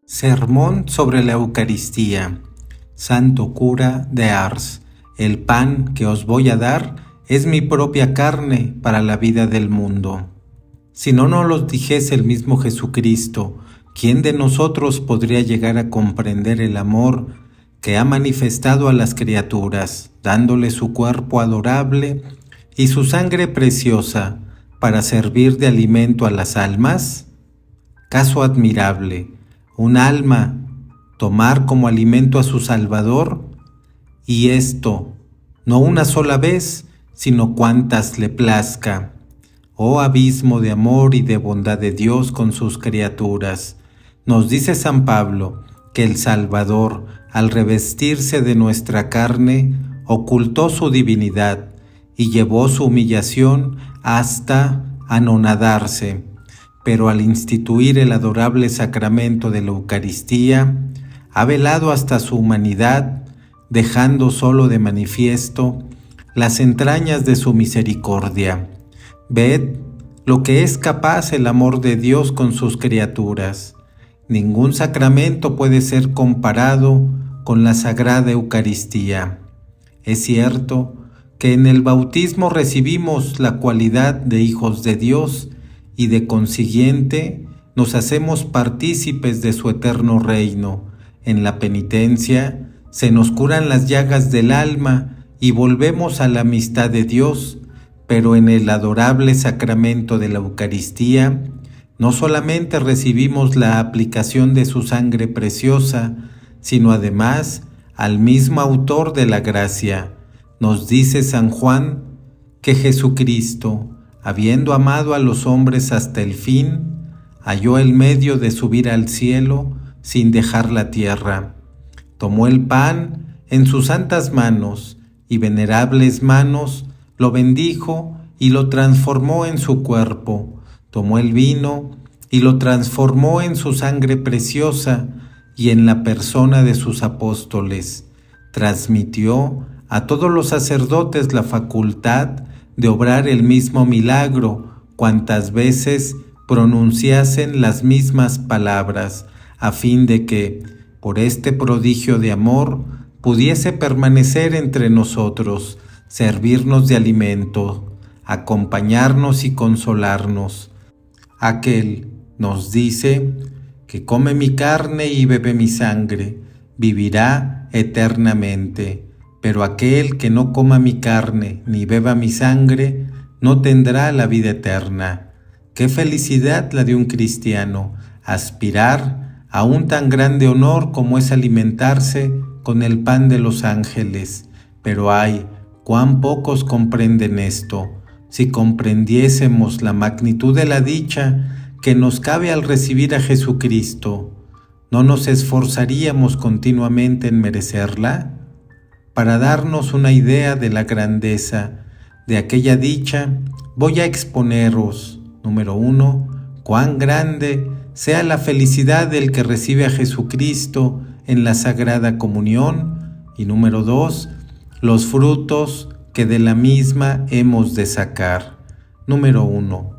Sermón sobre la Eucaristía. Santo cura de Ars. El pan que os voy a dar es mi propia carne para la vida del mundo. Si no nos los dijese el mismo Jesucristo, ¿quién de nosotros podría llegar a comprender el amor que ha manifestado a las criaturas, dándole su cuerpo adorable y su sangre preciosa para servir de alimento a las almas? Caso admirable. Un alma tomar como alimento a su Salvador, y esto no una sola vez, sino cuantas le plazca. Oh abismo de amor y de bondad de Dios con sus criaturas. Nos dice San Pablo que el Salvador, al revestirse de nuestra carne, ocultó su divinidad y llevó su humillación hasta anonadarse. Pero al instituir el adorable sacramento de la Eucaristía, ha velado hasta su humanidad, dejando solo de manifiesto las entrañas de su misericordia. Ved lo que es capaz el amor de Dios con sus criaturas. Ningún sacramento puede ser comparado con la Sagrada Eucaristía. Es cierto que en el bautismo recibimos la cualidad de hijos de Dios, y de consiguiente nos hacemos partícipes de su eterno reino. En la penitencia se nos curan las llagas del alma y volvemos a la amistad de Dios, pero en el adorable sacramento de la Eucaristía no solamente recibimos la aplicación de su sangre preciosa, sino además al mismo autor de la gracia. Nos dice San Juan que Jesucristo, habiendo amado a los hombres hasta el fin, halló el medio de subir al cielo sin dejar la tierra. Tomó el pan en sus santas manos y venerables manos lo bendijo y lo transformó en su cuerpo. Tomó el vino y lo transformó en su sangre preciosa y en la persona de sus apóstoles. Transmitió a todos los sacerdotes la facultad de obrar el mismo milagro cuantas veces pronunciasen las mismas palabras, a fin de que, por este prodigio de amor, pudiese permanecer entre nosotros, servirnos de alimento, acompañarnos y consolarnos. Aquel nos dice que come mi carne y bebe mi sangre, vivirá eternamente. Pero aquel que no coma mi carne ni beba mi sangre, no tendrá la vida eterna. Qué felicidad la de un cristiano, aspirar a un tan grande honor como es alimentarse con el pan de los ángeles. Pero ay, cuán pocos comprenden esto. Si comprendiésemos la magnitud de la dicha que nos cabe al recibir a Jesucristo, ¿no nos esforzaríamos continuamente en merecerla? Para darnos una idea de la grandeza de aquella dicha, voy a exponeros, número 1, cuán grande sea la felicidad del que recibe a Jesucristo en la Sagrada Comunión, y número 2, los frutos que de la misma hemos de sacar. Número 1.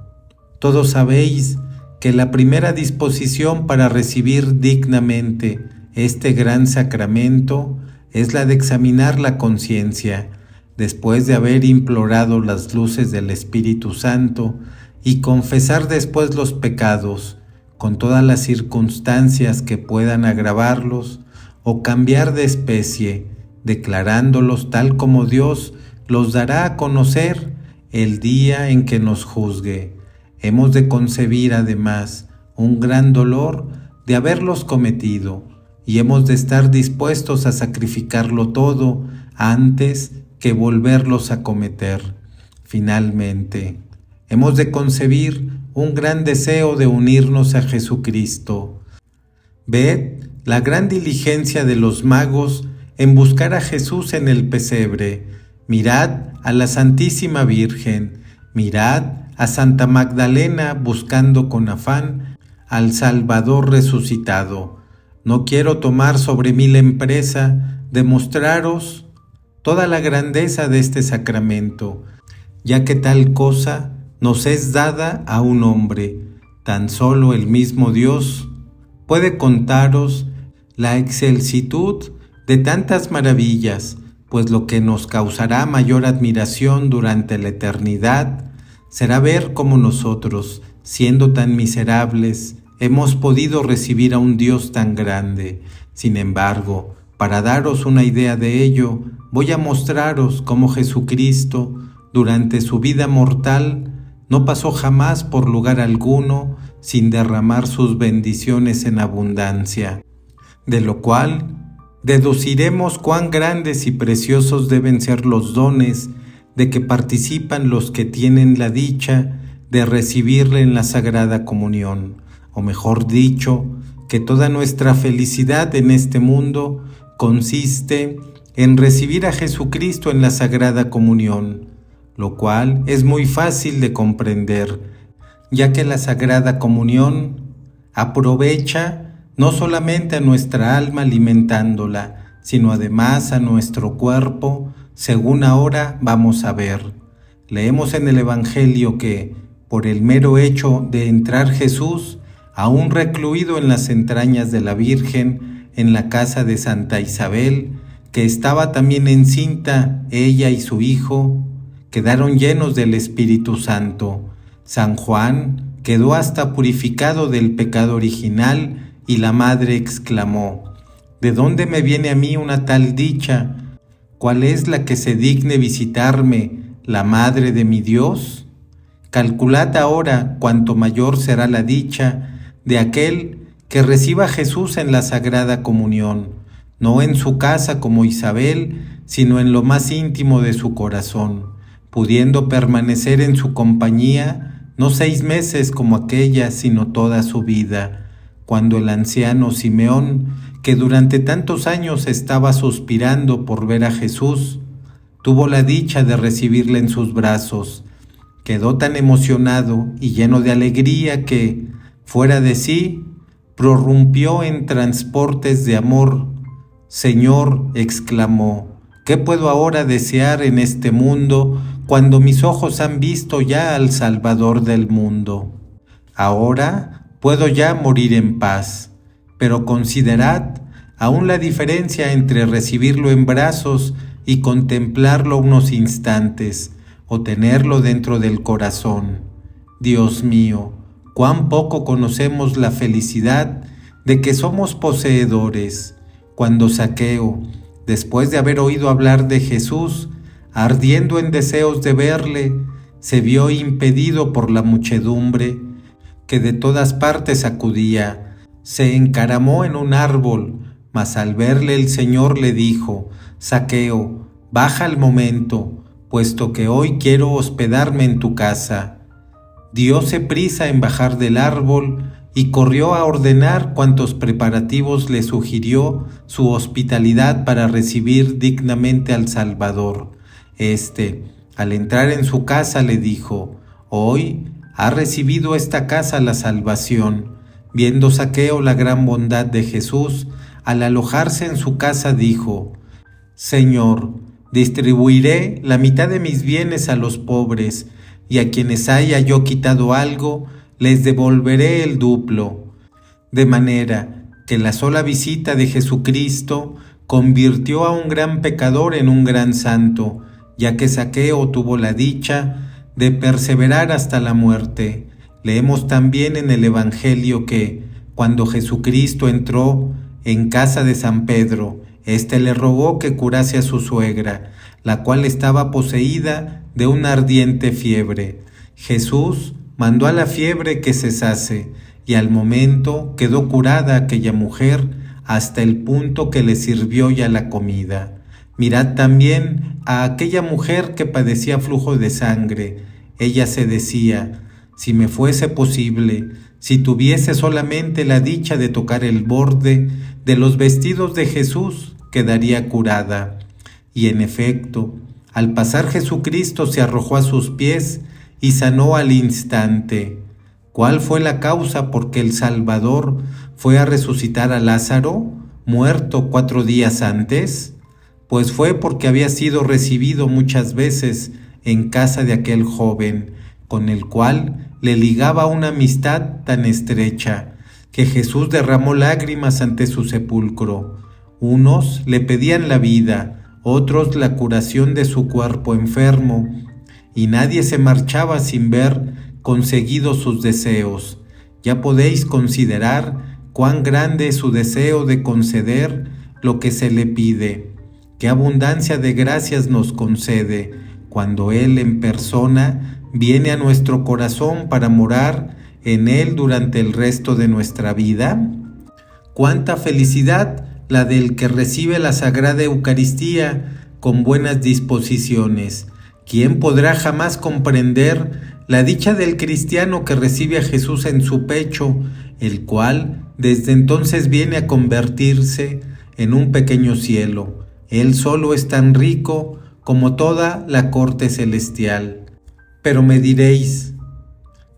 Todos sabéis que la primera disposición para recibir dignamente este gran sacramento es la de examinar la conciencia, después de haber implorado las luces del Espíritu Santo y confesar después los pecados, con todas las circunstancias que puedan agravarlos o cambiar de especie, declarándolos tal como Dios los dará a conocer el día en que nos juzgue. Hemos de concebir además un gran dolor de haberlos cometido, y hemos de estar dispuestos a sacrificarlo todo antes que volverlos a cometer. Finalmente, hemos de concebir un gran deseo de unirnos a Jesucristo. Ved la gran diligencia de los magos en buscar a Jesús en el pesebre. Mirad a la Santísima Virgen, mirad a Santa Magdalena buscando con afán al Salvador resucitado. No quiero tomar sobre mí la empresa de mostraros toda la grandeza de este sacramento, ya que tal cosa nos es dada a un hombre, tan solo el mismo Dios puede contaros la excelsitud de tantas maravillas, pues lo que nos causará mayor admiración durante la eternidad será ver cómo nosotros, siendo tan miserables, hemos podido recibir a un Dios tan grande. Sin embargo, para daros una idea de ello, voy a mostraros cómo Jesucristo, durante su vida mortal, no pasó jamás por lugar alguno sin derramar sus bendiciones en abundancia, de lo cual deduciremos cuán grandes y preciosos deben ser los dones de que participan los que tienen la dicha de recibirle en la Sagrada Comunión, o mejor dicho, que toda nuestra felicidad en este mundo consiste en recibir a Jesucristo en la Sagrada Comunión, lo cual es muy fácil de comprender, ya que la Sagrada Comunión aprovecha no solamente a nuestra alma alimentándola, sino además a nuestro cuerpo, según ahora vamos a ver. Leemos en el Evangelio que, por el mero hecho de entrar Jesús, aún recluido en las entrañas de la Virgen, en la casa de Santa Isabel, que estaba también encinta ella y su hijo, quedaron llenos del Espíritu Santo. San Juan quedó hasta purificado del pecado original, y la madre exclamó: ¿De dónde me viene a mí una tal dicha? ¿Cuál es la que se digne visitarme, la madre de mi Dios? Calculad ahora cuánto mayor será la dicha de aquel que reciba a Jesús en la Sagrada Comunión, no en su casa como Isabel, sino en lo más íntimo de su corazón, pudiendo permanecer en su compañía no 6 meses como aquella, sino toda su vida. Cuando el anciano Simeón, que durante tantos años estaba suspirando por ver a Jesús, tuvo la dicha de recibirle en sus brazos, quedó tan emocionado y lleno de alegría que, fuera de sí, prorrumpió en transportes de amor. «Señor», exclamó, «¿qué puedo ahora desear en este mundo cuando mis ojos han visto ya al Salvador del mundo? Ahora puedo ya morir en paz, pero considerad aún la diferencia entre recibirlo en brazos y contemplarlo unos instantes, o tenerlo dentro del corazón. Dios mío, cuán poco conocemos la felicidad de que somos poseedores, cuando Zaqueo, después de haber oído hablar de Jesús, ardiendo en deseos de verle, se vio impedido por la muchedumbre que de todas partes acudía. Se encaramó en un árbol, mas al verle el Señor le dijo: «Zaqueo, baja al momento, puesto que hoy quiero hospedarme en tu casa». Dióse prisa en bajar del árbol y corrió a ordenar cuantos preparativos le sugirió su hospitalidad para recibir dignamente al Salvador. Al entrar en su casa, le dijo: «Hoy ha recibido esta casa la salvación». Viendo Zaqueo la gran bondad de Jesús, al alojarse en su casa dijo: «Señor, distribuiré la mitad de mis bienes a los pobres, y a quienes haya yo quitado algo, les devolveré el duplo». De manera que la sola visita de Jesucristo convirtió a un gran pecador en un gran santo, ya que Zaqueo tuvo la dicha de perseverar hasta la muerte. Leemos también en el Evangelio que, cuando Jesucristo entró en casa de San Pedro, éste le rogó que curase a su suegra, la cual estaba poseída de una ardiente fiebre. Jesús mandó a la fiebre que cesase, y al momento quedó curada aquella mujer hasta el punto que le sirvió ya la comida. Mirad también a aquella mujer que padecía flujo de sangre. Ella se decía: «Si me fuese posible, si tuviese solamente la dicha de tocar el borde de los vestidos de Jesús, quedaría curada». Y en efecto, al pasar Jesucristo se arrojó a sus pies y sanó al instante. ¿Cuál fue la causa por que el Salvador fue a resucitar a Lázaro, muerto 4 días antes? Pues fue porque había sido recibido muchas veces en casa de aquel joven, con el cual le ligaba una amistad tan estrecha, que Jesús derramó lágrimas ante su sepulcro. Unos le pedían la vida, otros la curación de su cuerpo enfermo, y nadie se marchaba sin ver conseguidos sus deseos. Ya podéis considerar cuán grande es su deseo de conceder lo que se le pide. Qué abundancia de gracias nos concede cuando Él en persona viene a nuestro corazón para morar en Él durante el resto de nuestra vida. Cuánta felicidad la del que recibe la Sagrada Eucaristía con buenas disposiciones. ¿Quién podrá jamás comprender la dicha del cristiano que recibe a Jesús en su pecho, el cual desde entonces viene a convertirse en un pequeño cielo? Él solo es tan rico como toda la corte celestial. Pero me diréis,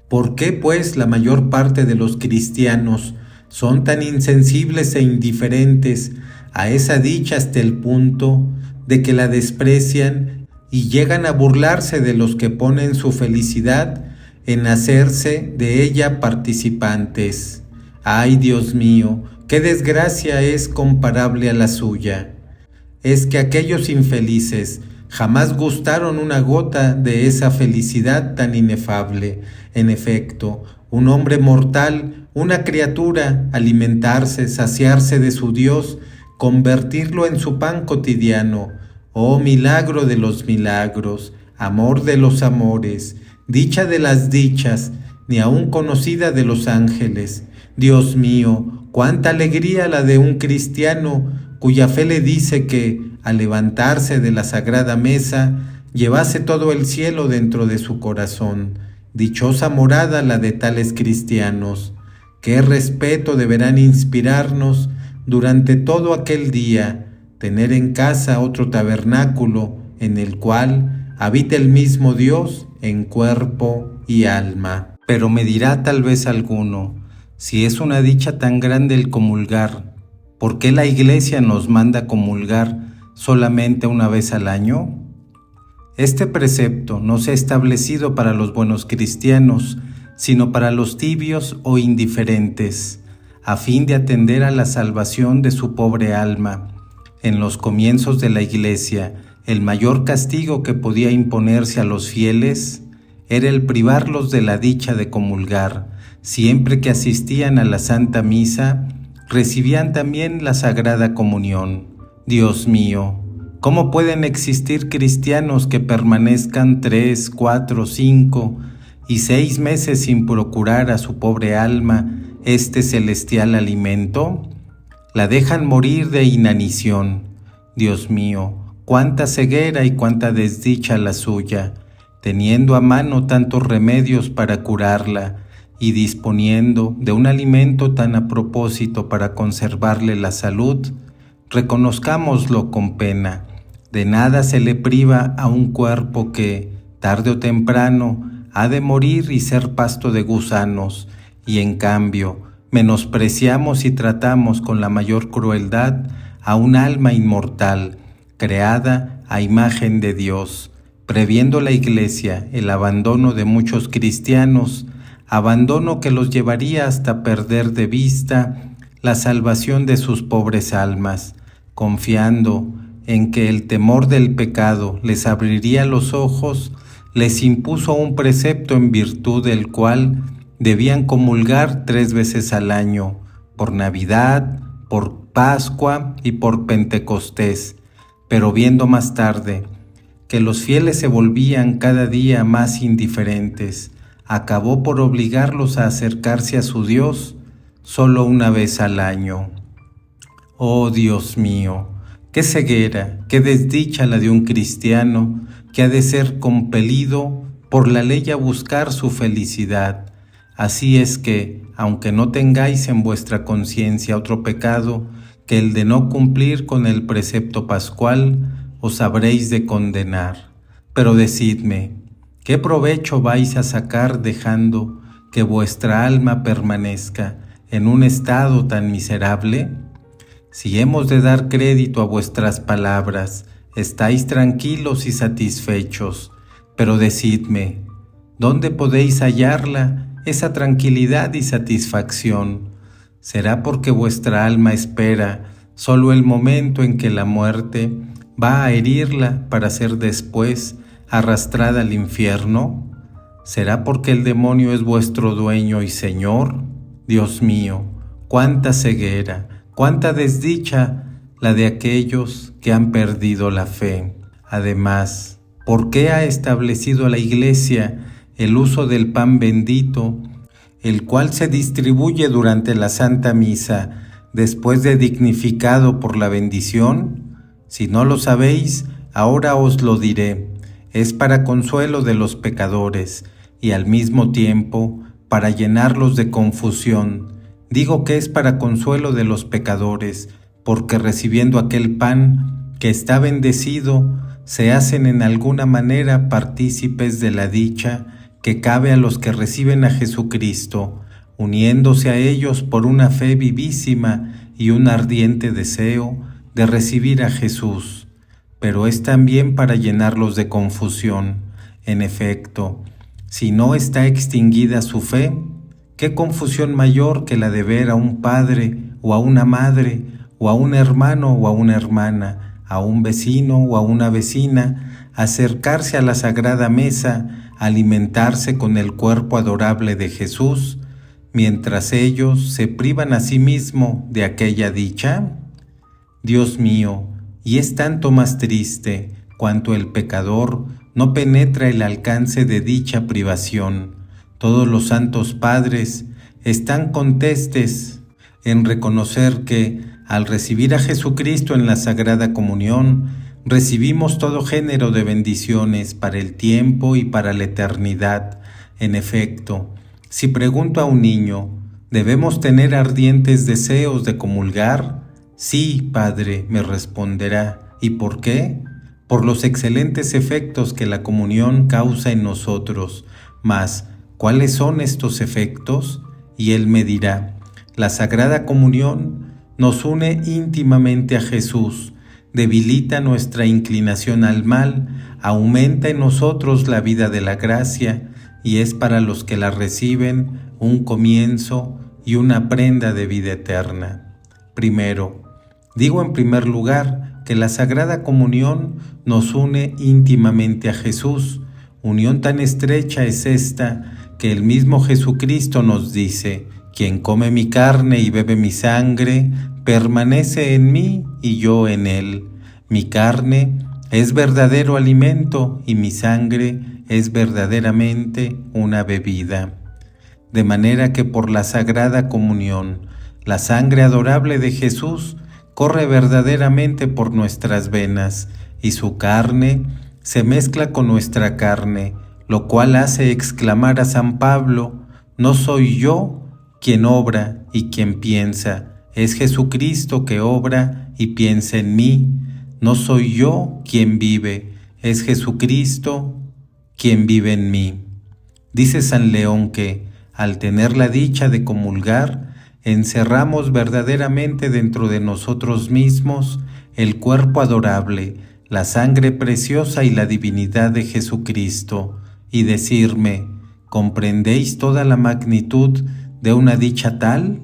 ¿por qué pues la mayor parte de los cristianos son tan insensibles e indiferentes a esa dicha hasta el punto de que la desprecian y llegan a burlarse de los que ponen su felicidad en hacerse de ella participantes? ¡Ay, Dios mío! ¡Qué desgracia es comparable a la suya! Es que aquellos infelices jamás gustaron una gota de esa felicidad tan inefable. En efecto, un hombre mortal, una criatura, alimentarse, saciarse de su Dios, convertirlo en su pan cotidiano. Oh milagro de los milagros, amor de los amores, dicha de las dichas, ni aun conocida de los ángeles. Dios mío, cuánta alegría la de un cristiano cuya fe le dice que, al levantarse de la sagrada mesa, llevase todo el cielo dentro de su corazón. Dichosa morada la de tales cristianos. Qué respeto deberán inspirarnos durante todo aquel día, tener en casa otro tabernáculo en el cual habita el mismo Dios en cuerpo y alma. Pero me dirá tal vez alguno, si es una dicha tan grande el comulgar, ¿por qué la Iglesia nos manda comulgar solamente una vez al año? Este precepto no se ha establecido para los buenos cristianos, sino para los tibios o indiferentes, a fin de atender a la salvación de su pobre alma. En los comienzos de la Iglesia, el mayor castigo que podía imponerse a los fieles era el privarlos de la dicha de comulgar. Siempre que asistían a la Santa Misa, recibían también la Sagrada Comunión. Dios mío, ¿cómo pueden existir cristianos que permanezcan 3, 4, 5 y 6 meses sin procurar a su pobre alma este celestial alimento? La dejan morir de inanición. Dios mío, cuánta ceguera y cuánta desdicha la suya, teniendo a mano tantos remedios para curarla y disponiendo de un alimento tan a propósito para conservarle la salud. Reconozcámoslo con pena. De nada se le priva a un cuerpo que, tarde o temprano, ha de morir y ser pasto de gusanos, y en cambio, menospreciamos y tratamos con la mayor crueldad a un alma inmortal, creada a imagen de Dios, previendo la Iglesia el abandono de muchos cristianos, abandono que los llevaría hasta perder de vista la salvación de sus pobres almas, confiando en que el temor del pecado les abriría los ojos, les impuso un precepto en virtud del cual debían comulgar 3 veces al año, por Navidad, por Pascua y por Pentecostés. Pero viendo más tarde que los fieles se volvían cada día más indiferentes, acabó por obligarlos a acercarse a su Dios solo una vez al año. Oh Dios mío, qué ceguera, qué desdicha la de un cristiano que ha de ser compelido por la ley a buscar su felicidad. Así es que, aunque no tengáis en vuestra conciencia otro pecado que el de no cumplir con el precepto pascual, os habréis de condenar. Pero decidme, ¿qué provecho vais a sacar dejando que vuestra alma permanezca en un estado tan miserable? Si hemos de dar crédito a vuestras palabras, estáis tranquilos y satisfechos, pero decidme, ¿dónde podéis hallarla, esa tranquilidad y satisfacción? ¿Será porque vuestra alma espera solo el momento en que la muerte va a herirla para ser después arrastrada al infierno? ¿Será porque el demonio es vuestro dueño y señor? Dios mío, cuánta ceguera, cuánta desdicha la de aquellos que han perdido la fe. Además, ¿por qué ha establecido la Iglesia el uso del pan bendito, el cual se distribuye durante la Santa Misa después de dignificado por la bendición? Si no lo sabéis, ahora os lo diré. Es para consuelo de los pecadores y al mismo tiempo para llenarlos de confusión. Digo que es para consuelo de los pecadores, porque recibiendo aquel pan que está bendecido, se hacen en alguna manera partícipes de la dicha que cabe a los que reciben a Jesucristo, uniéndose a ellos por una fe vivísima y un ardiente deseo de recibir a Jesús. Pero es también para llenarlos de confusión. En efecto, si no está extinguida su fe, ¿qué confusión mayor que la de ver a un padre o a una madre, o a un hermano o a una hermana, a un vecino o a una vecina, acercarse a la sagrada mesa, alimentarse con el cuerpo adorable de Jesús, mientras ellos se privan a sí mismos de aquella dicha? Dios mío, y es tanto más triste cuanto el pecador no penetra el alcance de dicha privación. Todos los santos padres están contestes en reconocer que, al recibir a Jesucristo en la Sagrada Comunión, recibimos todo género de bendiciones para el tiempo y para la eternidad. En efecto, si pregunto a un niño, ¿debemos tener ardientes deseos de comulgar? Sí, Padre, me responderá. ¿Y por qué? Por los excelentes efectos que la comunión causa en nosotros. Mas, ¿cuáles son estos efectos? Y él me dirá, la Sagrada Comunión nos une íntimamente a Jesús, debilita nuestra inclinación al mal, aumenta en nosotros la vida de la gracia y es para los que la reciben un comienzo y una prenda de vida eterna. Primero, digo en primer lugar que la Sagrada Comunión nos une íntimamente a Jesús. Unión tan estrecha es esta que el mismo Jesucristo nos dice: quien come mi carne y bebe mi sangre, permanece en mí y yo en él. Mi carne es verdadero alimento y mi sangre es verdaderamente una bebida. De manera que por la Sagrada Comunión, la sangre adorable de Jesús corre verdaderamente por nuestras venas y su carne se mezcla con nuestra carne, lo cual hace exclamar a San Pablo: no soy yo quien obra y quien piensa, es Jesucristo que obra y piensa en mí. No soy yo quien vive, es Jesucristo quien vive en mí. Dice San León que, al tener la dicha de comulgar, encerramos verdaderamente dentro de nosotros mismos el cuerpo adorable, la sangre preciosa y la divinidad de Jesucristo, y decirme: ¿comprendéis toda la magnitud de una dicha tal?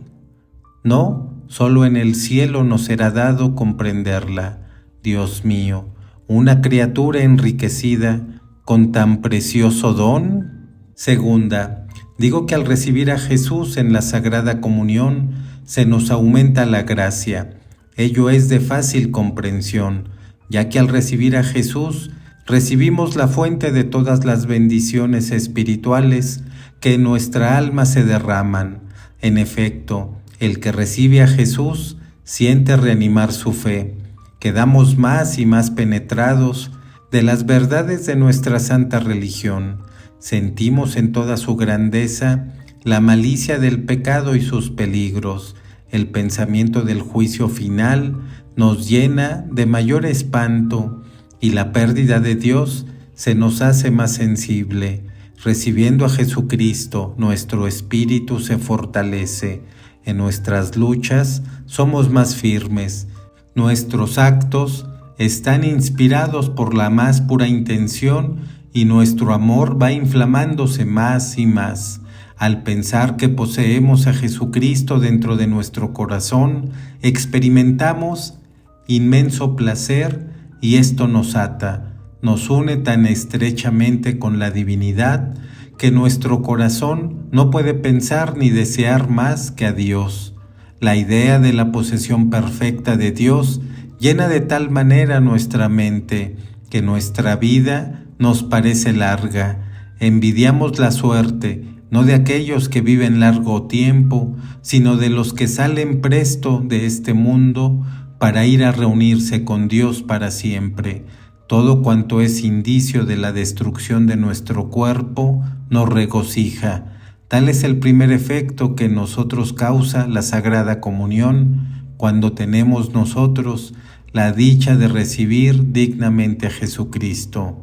No, solo en el cielo nos será dado comprenderla. Dios mío, una criatura enriquecida con tan precioso don. Segunda, digo que al recibir a Jesús en la Sagrada Comunión se nos aumenta la gracia. Ello es de fácil comprensión, ya que al recibir a Jesús recibimos la fuente de todas las bendiciones espirituales que en nuestra alma se derraman. En efecto, el que recibe a Jesús siente reanimar su fe. Quedamos más y más penetrados de las verdades de nuestra santa religión. Sentimos en toda su grandeza la malicia del pecado y sus peligros. El pensamiento del juicio final nos llena de mayor espanto y la pérdida de Dios se nos hace más sensible. Recibiendo a Jesucristo, nuestro espíritu se fortalece. En nuestras luchas somos más firmes. Nuestros actos están inspirados por la más pura intención y nuestro amor va inflamándose más y más. Al pensar que poseemos a Jesucristo dentro de nuestro corazón, experimentamos inmenso placer y esto nos ata, nos une tan estrechamente con la divinidad que nuestro corazón no puede pensar ni desear más que a Dios. La idea de la posesión perfecta de Dios llena de tal manera nuestra mente que nuestra vida nos parece larga. Envidiamos la suerte, no de aquellos que viven largo tiempo, sino de los que salen presto de este mundo para ir a reunirse con Dios para siempre. Todo cuanto es indicio de la destrucción de nuestro cuerpo nos regocija. Tal es el primer efecto que en nosotros causa la Sagrada Comunión, cuando tenemos nosotros la dicha de recibir dignamente a Jesucristo.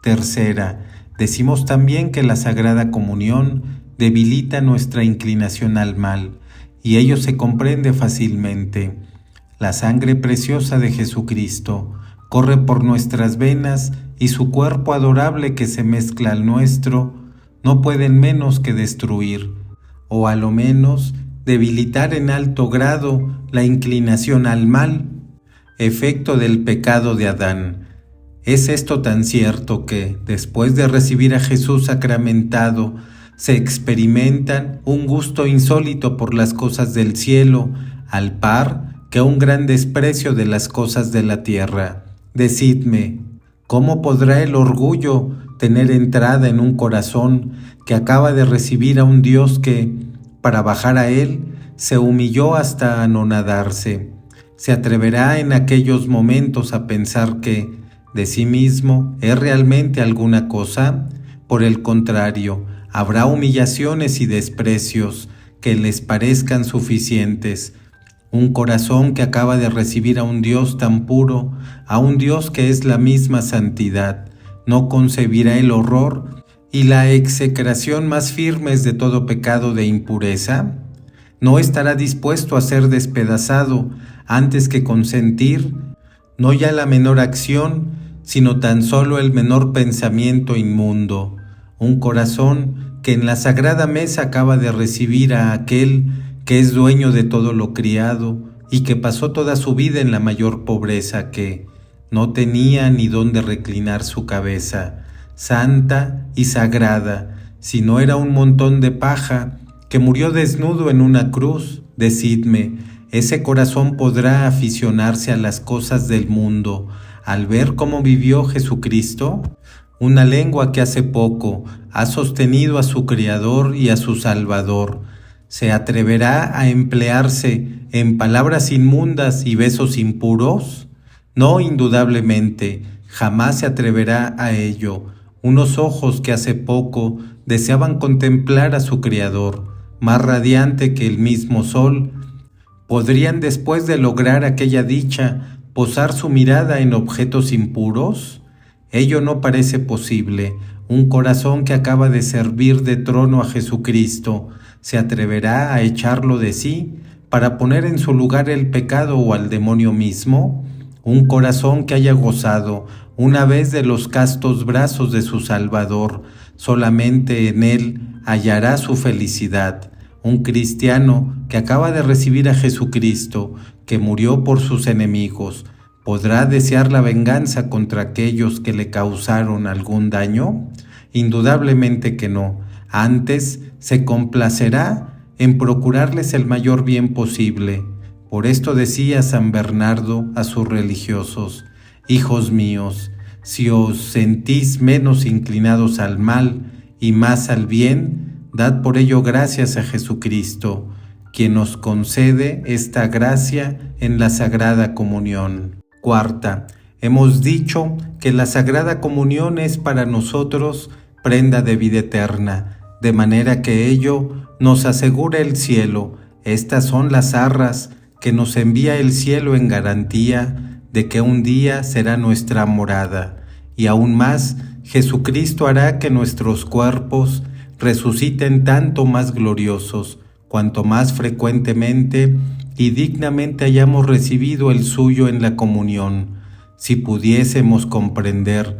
Tercera, decimos también que la Sagrada Comunión debilita nuestra inclinación al mal, y ello se comprende fácilmente. La sangre preciosa de Jesucristo corre por nuestras venas y su cuerpo adorable que se mezcla al nuestro no pueden menos que destruir, o a lo menos debilitar en alto grado la inclinación al mal, efecto del pecado de Adán. Es esto tan cierto que, después de recibir a Jesús sacramentado, se experimentan un gusto insólito por las cosas del cielo, al par que un gran desprecio de las cosas de la tierra. Decidme, ¿cómo podrá el orgullo tener entrada en un corazón que acaba de recibir a un Dios que, para bajar a él, se humilló hasta anonadarse? ¿Se atreverá en aquellos momentos a pensar que de sí mismo es realmente alguna cosa? Por el contrario, habrá humillaciones y desprecios que les parezcan suficientes. Un corazón que acaba de recibir a un Dios tan puro, a un Dios que es la misma santidad, no concebirá el horror y la execración más firmes de todo pecado de impureza. No estará dispuesto a ser despedazado antes que consentir no ya la menor acción, sino tan solo el menor pensamiento inmundo. Un corazón que en la sagrada mesa acaba de recibir a aquel que es dueño de todo lo criado y que pasó toda su vida en la mayor pobreza, que no tenía ni dónde reclinar su cabeza, santa y sagrada, sino era un montón de paja, que murió desnudo en una cruz. Decidme, ¿ese corazón podrá aficionarse a las cosas del mundo al ver cómo vivió Jesucristo? Una lengua que hace poco ha sostenido a su Criador y a su Salvador, ¿se atreverá a emplearse en palabras inmundas y besos impuros? No, indudablemente, jamás se atreverá a ello. Unos ojos que hace poco deseaban contemplar a su Criador, más radiante que el mismo sol, ¿podrían después de lograr aquella dicha posar su mirada en objetos impuros? Ello no parece posible. Un corazón que acaba de servir de trono a Jesucristo, ¿se atreverá a echarlo de sí para poner en su lugar el pecado o al demonio mismo? Un corazón que haya gozado una vez de los castos brazos de su Salvador, solamente en él hallará su felicidad. Un cristiano que acaba de recibir a Jesucristo, que murió por sus enemigos, ¿podrá desear la venganza contra aquellos que le causaron algún daño? Indudablemente que no. Antes se complacerá en procurarles el mayor bien posible. Por esto decía San Bernardo a sus religiosos: hijos míos, si os sentís menos inclinados al mal y más al bien, dad por ello gracias a Jesucristo, quien nos concede esta gracia en la Sagrada Comunión. Cuarta, hemos dicho que la Sagrada Comunión es para nosotros prenda de vida eterna, de manera que ello nos asegura el cielo. Estas son las arras que nos envía el cielo en garantía de que un día será nuestra morada, y aún más, Jesucristo hará que nuestros cuerpos resuciten tanto más gloriosos, cuanto más frecuentemente y dignamente hayamos recibido el suyo en la comunión. Si pudiésemos comprender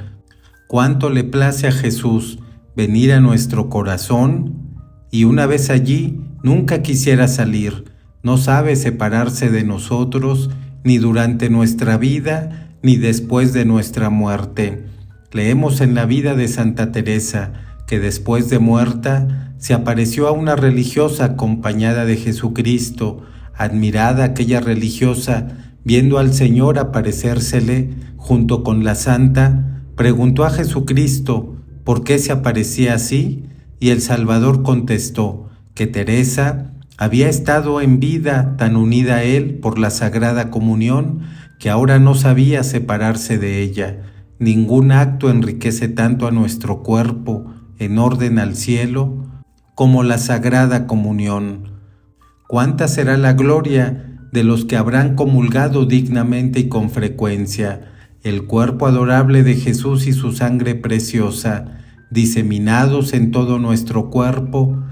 cuánto le place a Jesús venir a nuestro corazón y una vez allí nunca quisiera salir. No sabe separarse de nosotros, ni durante nuestra vida, ni después de nuestra muerte. Leemos en la vida de Santa Teresa que después de muerta se apareció a una religiosa acompañada de Jesucristo. Admirada aquella religiosa, viendo al Señor aparecérsele junto con la santa, preguntó a Jesucristo por qué se aparecía así, y el Salvador contestó que Teresa había estado en vida tan unida a él por la Sagrada Comunión que ahora no sabía separarse de ella. Ningún acto enriquece tanto a nuestro cuerpo en orden al cielo como la Sagrada Comunión. ¿Cuánta será la gloria de los que habrán comulgado dignamente y con frecuencia el cuerpo adorable de Jesús y su sangre preciosa, diseminados en todo nuestro cuerpo?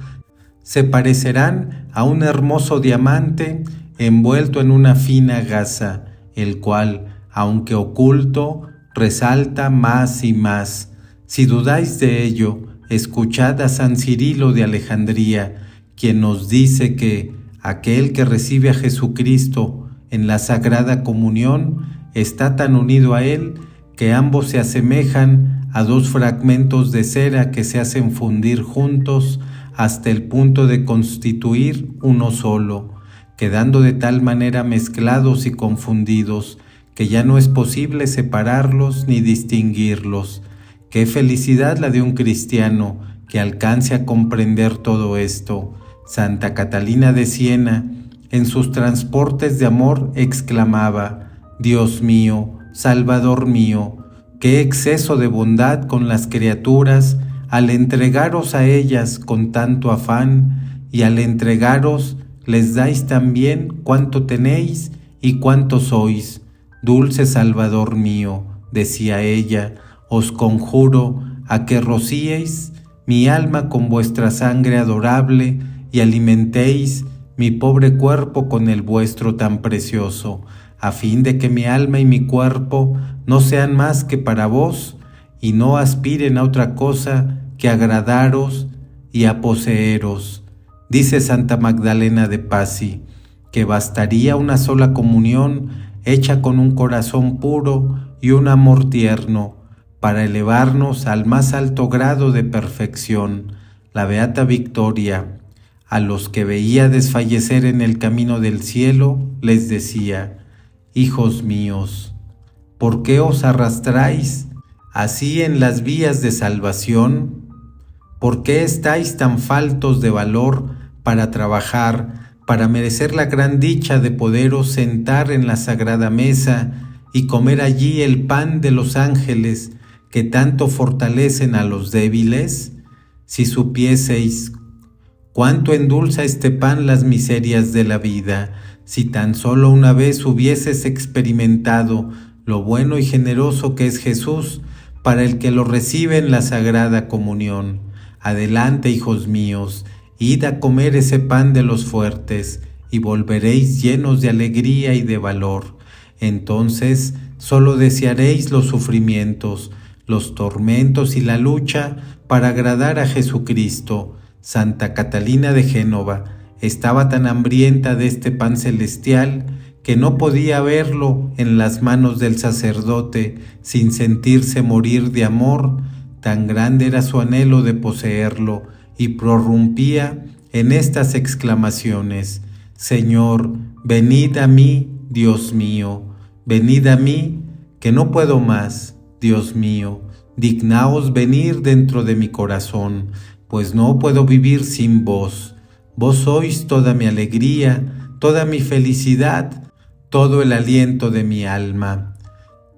Se parecerán a un hermoso diamante envuelto en una fina gasa, el cual, aunque oculto, resalta más y más. Si dudáis de ello, escuchad a San Cirilo de Alejandría, quien nos dice que aquel que recibe a Jesucristo en la Sagrada Comunión está tan unido a Él que ambos se asemejan a dos fragmentos de cera que se hacen fundir juntos hasta el punto de constituir uno solo, quedando de tal manera mezclados y confundidos que ya no es posible separarlos ni distinguirlos. ¡Qué felicidad la de un cristiano que alcance a comprender todo esto! Santa Catalina de Siena, en sus transportes de amor, exclamaba: Dios mío, Salvador mío, qué exceso de bondad con las criaturas al entregaros a ellas con tanto afán, y al entregaros les dais también cuanto tenéis y cuanto sois. Dulce Salvador mío, decía ella, os conjuro a que rocíeis mi alma con vuestra sangre adorable y alimentéis mi pobre cuerpo con el vuestro tan precioso, a fin de que mi alma y mi cuerpo no sean más que para vos y no aspiren a otra cosa que agradaros y a poseeros. Dice Santa Magdalena de Pazzi que bastaría una sola comunión hecha con un corazón puro y un amor tierno para elevarnos al más alto grado de perfección. La Beata Victoria, a los que veía desfallecer en el camino del cielo, les decía: hijos míos, ¿por qué os arrastráis así en las vías de salvación? ¿Por qué estáis tan faltos de valor para trabajar, para merecer la gran dicha de poderos sentar en la sagrada mesa y comer allí el pan de los ángeles que tanto fortalecen a los débiles? Si supieseis cuánto endulza este pan las miserias de la vida, si tan solo una vez hubieses experimentado lo bueno y generoso que es Jesús para el que lo recibe en la Sagrada Comunión. Adelante, hijos míos, id a comer ese pan de los fuertes, y volveréis llenos de alegría y de valor. Entonces solo desearéis los sufrimientos, los tormentos y la lucha para agradar a Jesucristo. Santa Catalina de Génova estaba tan hambrienta de este pan celestial que no podía verlo en las manos del sacerdote sin sentirse morir de amor. Tan grande era su anhelo de poseerlo, y prorrumpía en estas exclamaciones: Señor, venid a mí, Dios mío, venid a mí, que no puedo más, Dios mío, dignaos venir dentro de mi corazón, pues no puedo vivir sin vos. Vos sois toda mi alegría, toda mi felicidad, todo el aliento de mi alma.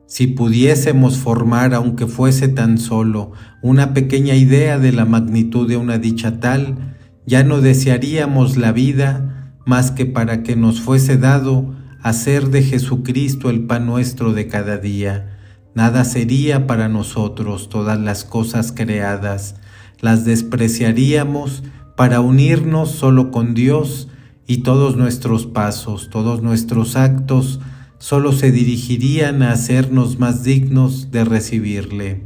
Si pudiésemos formar, aunque fuese tan solo, una pequeña idea de la magnitud de una dicha tal, ya no desearíamos la vida más que para que nos fuese dado hacer de Jesucristo el pan nuestro de cada día. Nada sería para nosotros todas las cosas creadas, las despreciaríamos para unirnos solo con Dios, y todos nuestros pasos, todos nuestros actos solo se dirigirían a hacernos más dignos de recibirle.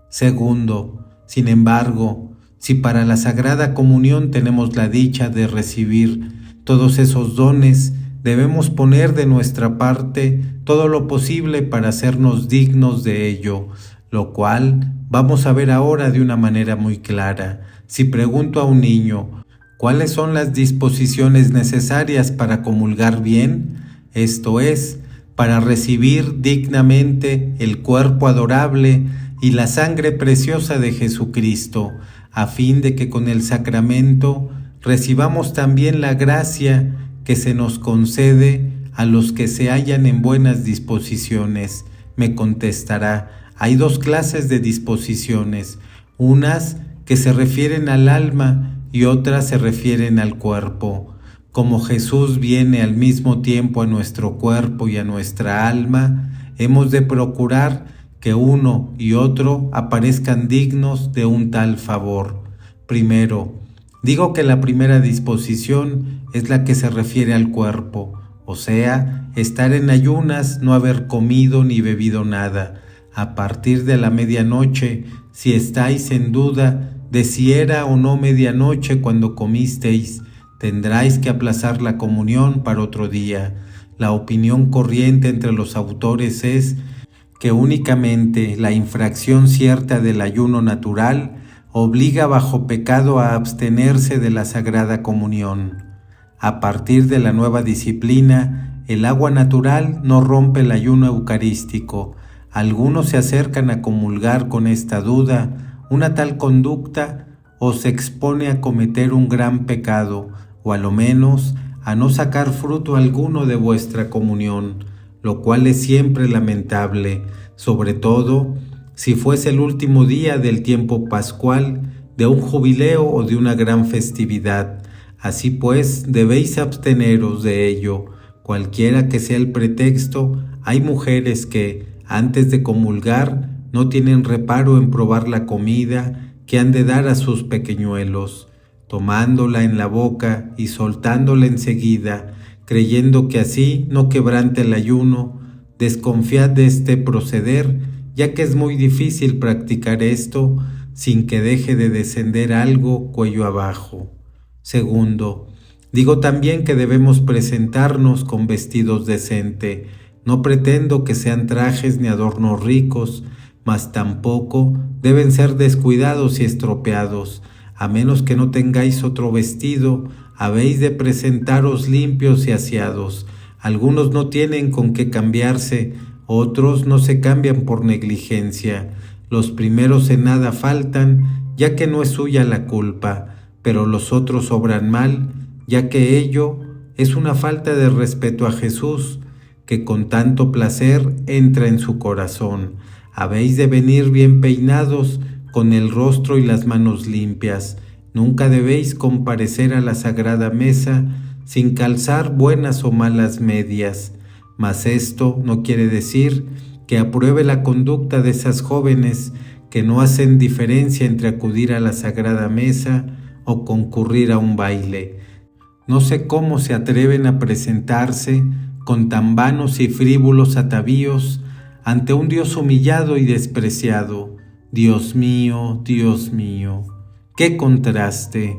Segundo, sin embargo, Si para la Sagrada Comunión tenemos la dicha de recibir todos esos dones, debemos poner de nuestra parte todo lo posible para hacernos dignos de ello, lo cual vamos a ver ahora de una manera muy clara. Si pregunto a un niño, ¿cuáles son las disposiciones necesarias para comulgar bien? Esto es, para recibir dignamente el cuerpo adorable y la sangre preciosa de Jesucristo, a fin de que con el sacramento recibamos también la gracia que se nos concede a los que se hallan en buenas disposiciones. Me contestará, hay dos clases de disposiciones, unas que se refieren al alma y otras se refieren al cuerpo. Como Jesús viene al mismo tiempo a nuestro cuerpo y a nuestra alma, hemos de procurar que uno y otro aparezcan dignos de un tal favor. Primero, digo que la primera disposición es la que se refiere al cuerpo, o sea, estar en ayunas, no haber comido ni bebido nada. A partir de la medianoche, si estáis en duda de si era o no medianoche cuando comisteis, tendráis que aplazar la comunión para otro día. La opinión corriente entre los autores es que únicamente la infracción cierta del ayuno natural obliga bajo pecado a abstenerse de la Sagrada Comunión. A partir de la nueva disciplina, el agua natural no rompe el ayuno eucarístico. Algunos se acercan a comulgar con esta duda. Una tal conducta os expone a cometer un gran pecado, o a lo menos a no sacar fruto alguno de vuestra comunión, lo cual es siempre lamentable, sobre todo si fuese el último día del tiempo pascual, de un jubileo o de una gran festividad. Así pues, debéis absteneros de ello. Cualquiera que sea el pretexto, hay mujeres que, antes de comulgar, no tienen reparo en probar la comida que han de dar a sus pequeñuelos, tomándola en la boca y soltándola enseguida, creyendo que así no quebrante el ayuno. Desconfiad de este proceder, ya que es muy difícil practicar esto sin que deje de descender algo cuello abajo. Segundo, digo también que debemos presentarnos con vestidos decentes. No pretendo que sean trajes ni adornos ricos, mas tampoco deben ser descuidados y estropeados. A menos que no tengáis otro vestido, habéis de presentaros limpios y aseados. Algunos no tienen con qué cambiarse, otros no se cambian por negligencia. Los primeros en nada faltan, ya que no es suya la culpa, pero los otros obran mal, ya que ello es una falta de respeto a Jesús, que con tanto placer entra en su corazón. Habéis de venir bien peinados, con el rostro y las manos limpias. Nunca debéis comparecer a la sagrada mesa sin calzar buenas o malas medias. Mas esto no quiere decir que apruebe la conducta de esas jóvenes que no hacen diferencia entre acudir a la sagrada mesa o concurrir a un baile. No sé cómo se atreven a presentarse con tan vanos y frívolos atavíos ante un Dios humillado y despreciado. Dios mío, ¡qué contraste!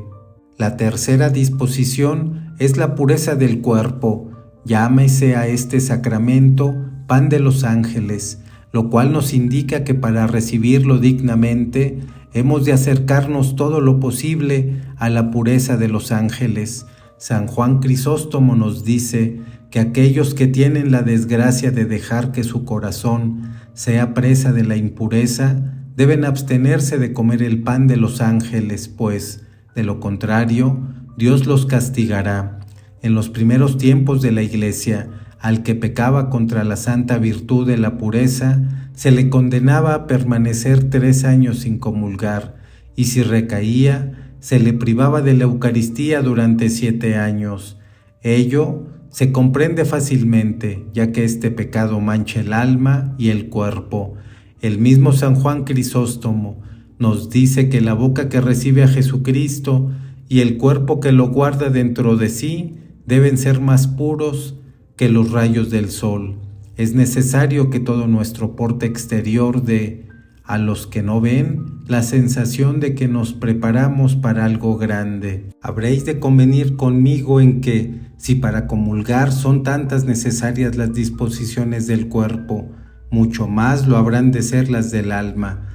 La tercera disposición es la pureza del cuerpo. Llámese a este sacramento pan de los ángeles, lo cual nos indica que para recibirlo dignamente hemos de acercarnos todo lo posible a la pureza de los ángeles. San Juan Crisóstomo nos dice que aquellos que tienen la desgracia de dejar que su corazón sea presa de la impureza deben abstenerse de comer el pan de los ángeles, pues, de lo contrario, Dios los castigará. En los primeros tiempos de la Iglesia, al que pecaba contra la santa virtud de la pureza, se le condenaba a permanecer 3 años sin comulgar, y si recaía, se le privaba de la Eucaristía durante 7 años. Ello se comprende fácilmente, ya que este pecado mancha el alma y el cuerpo. El mismo San Juan Crisóstomo nos dice que la boca que recibe a Jesucristo y el cuerpo que lo guarda dentro de sí deben ser más puros que los rayos del sol. Es necesario que todo nuestro porte exterior de a los que no ven la sensación de que nos preparamos para algo grande. Habréis de convenir conmigo en que, si para comulgar son tantas necesarias las disposiciones del cuerpo, mucho más lo habrán de ser las del alma,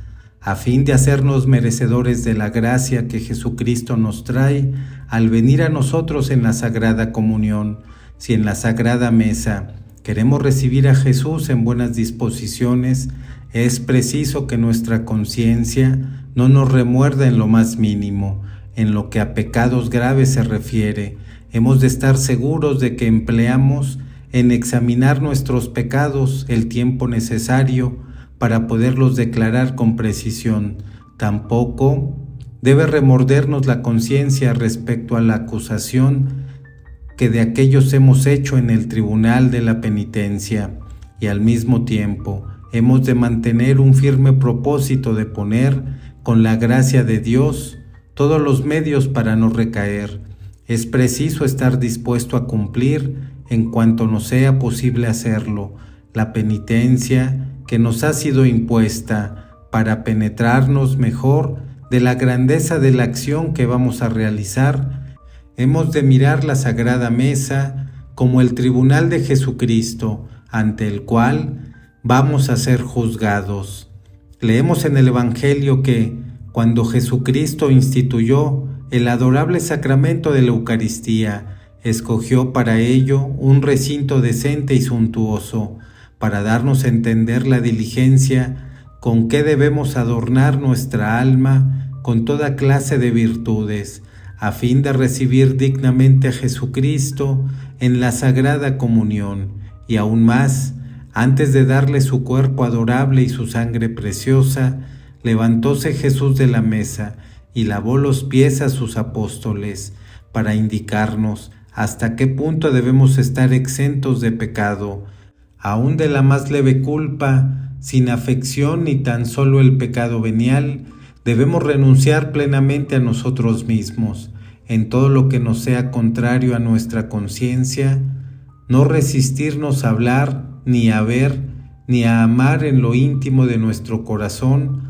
a fin de hacernos merecedores de la gracia que Jesucristo nos trae al venir a nosotros en la Sagrada Comunión. Si en la Sagrada Mesa queremos recibir a Jesús en buenas disposiciones, es preciso que nuestra conciencia no nos remuerda en lo más mínimo. En lo que a pecados graves se refiere, hemos de estar seguros de que empleamos en examinar nuestros pecados el tiempo necesario para poderlos declarar con precisión. Tampoco debe remordernos la conciencia respecto a la acusación que de aquellos hemos hecho en el tribunal de la penitencia, y al mismo tiempo hemos de mantener un firme propósito de poner, con la gracia de Dios, todos los medios para no recaer. Es preciso estar dispuesto a cumplir, en cuanto nos sea posible hacerlo, la penitencia que nos ha sido impuesta para penetrarnos mejor de la grandeza de la acción que vamos a realizar. Hemos de mirar la Sagrada Mesa como el tribunal de Jesucristo, ante el cual vamos a ser juzgados. Leemos en el Evangelio que, cuando Jesucristo instituyó el adorable sacramento de la Eucaristía, escogió para ello un recinto decente y suntuoso, para darnos a entender la diligencia con que debemos adornar nuestra alma con toda clase de virtudes, a fin de recibir dignamente a Jesucristo en la Sagrada Comunión, y aún más, antes de darle su cuerpo adorable y su sangre preciosa, levantóse Jesús de la mesa y lavó los pies a sus apóstoles, para indicarnos hasta qué punto debemos estar exentos de pecado, aun de la más leve culpa, sin afección ni tan solo el pecado venial. Debemos renunciar plenamente a nosotros mismos, en todo lo que nos sea contrario a nuestra conciencia, no resistirnos a hablar, ni a ver, ni a amar en lo íntimo de nuestro corazón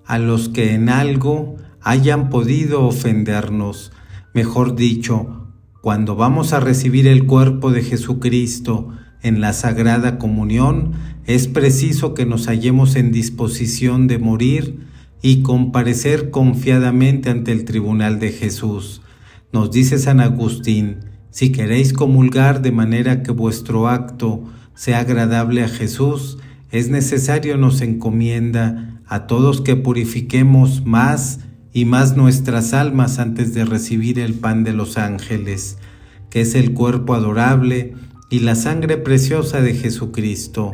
a los que en algo hayan podido ofendernos. Mejor dicho, cuando vamos a recibir el cuerpo de Jesucristo en la Sagrada Comunión, es preciso que nos hallemos en disposición de morir y comparecer confiadamente ante el tribunal de Jesús. Nos dice San Agustín: si queréis comulgar de manera que vuestro acto sea agradable a Jesús, es necesario, nos encomienda, a todos que purifiquemos más y más nuestras almas antes de recibir el pan de los ángeles, que es el cuerpo adorable y la sangre preciosa de Jesucristo,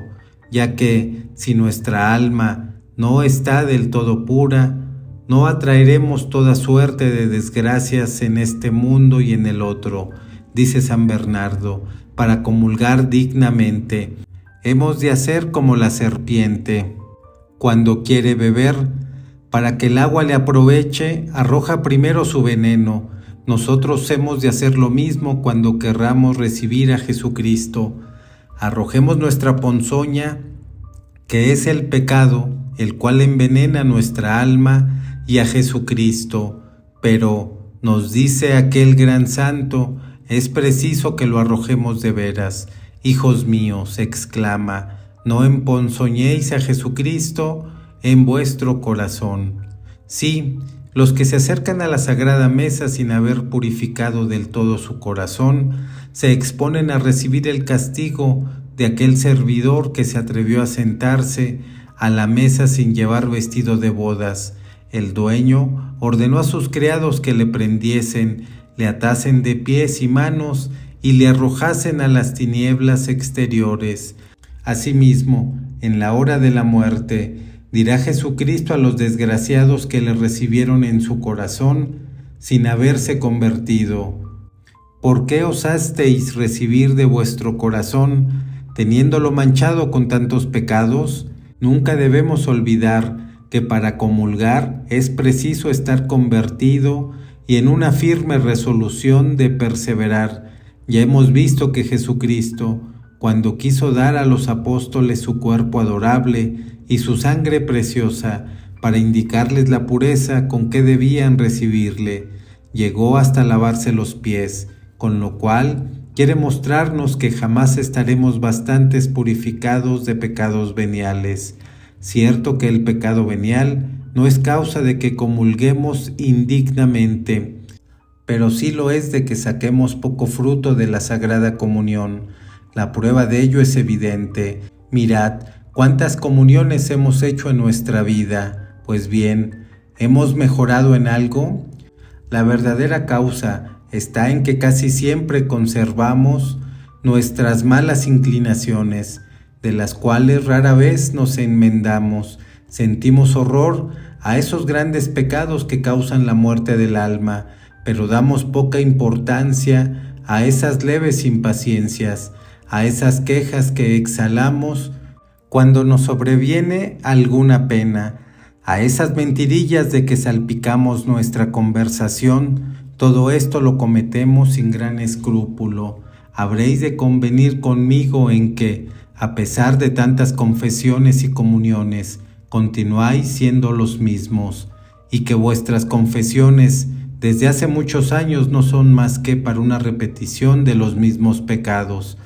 ya que si nuestra alma no está del todo pura, no atraeremos toda suerte de desgracias en este mundo y en el otro. Dice San Bernardo: para comulgar dignamente, hemos de hacer como la serpiente. Cuando quiere beber, para que el agua le aproveche, arroja primero su veneno. Nosotros hemos de hacer lo mismo cuando querramos recibir a Jesucristo. Arrojemos nuestra ponzoña, que es el pecado, el cual envenena nuestra alma, y a Jesucristo. Pero, nos dice aquel gran santo, es preciso que lo arrojemos de veras. Hijos míos, exclama, no emponzoñéis a Jesucristo en vuestro corazón. Sí, los que se acercan a la Sagrada Mesa sin haber purificado del todo su corazón, se exponen a recibir el castigo de aquel servidor que se atrevió a sentarse a la mesa sin llevar vestido de bodas. El dueño ordenó a sus criados que le prendiesen, le atasen de pies y manos y le arrojasen a las tinieblas exteriores. Asimismo, en la hora de la muerte, dirá Jesucristo a los desgraciados que le recibieron en su corazón sin haberse convertido: ¿por qué osasteis recibir de vuestro corazón, teniéndolo manchado con tantos pecados? Nunca debemos olvidar que para comulgar es preciso estar convertido y en una firme resolución de perseverar. Ya hemos visto que Jesucristo, cuando quiso dar a los apóstoles su cuerpo adorable y su sangre preciosa, para indicarles la pureza con que debían recibirle. Llegó hasta lavarse los pies, con lo cual quiere mostrarnos que jamás estaremos bastantes purificados de pecados veniales. Cierto que el pecado venial no es causa de que comulguemos indignamente, pero sí lo es de que saquemos poco fruto de la Sagrada Comunión. La prueba de ello es evidente. Mirad cuántas comuniones hemos hecho en nuestra vida. Pues bien, ¿hemos mejorado en algo? La verdadera causa está en que casi siempre conservamos nuestras malas inclinaciones, de las cuales rara vez nos enmendamos. Sentimos horror a esos grandes pecados que causan la muerte del alma, pero damos poca importancia a esas leves impaciencias, a esas quejas que exhalamos cuando nos sobreviene alguna pena, a esas mentirillas de que salpicamos nuestra conversación. Todo esto lo cometemos sin gran escrúpulo. Habréis de convenir conmigo en que, a pesar de tantas confesiones y comuniones, continuáis siendo los mismos, y que vuestras confesiones desde hace muchos años no son más que para una repetición de los mismos pecados,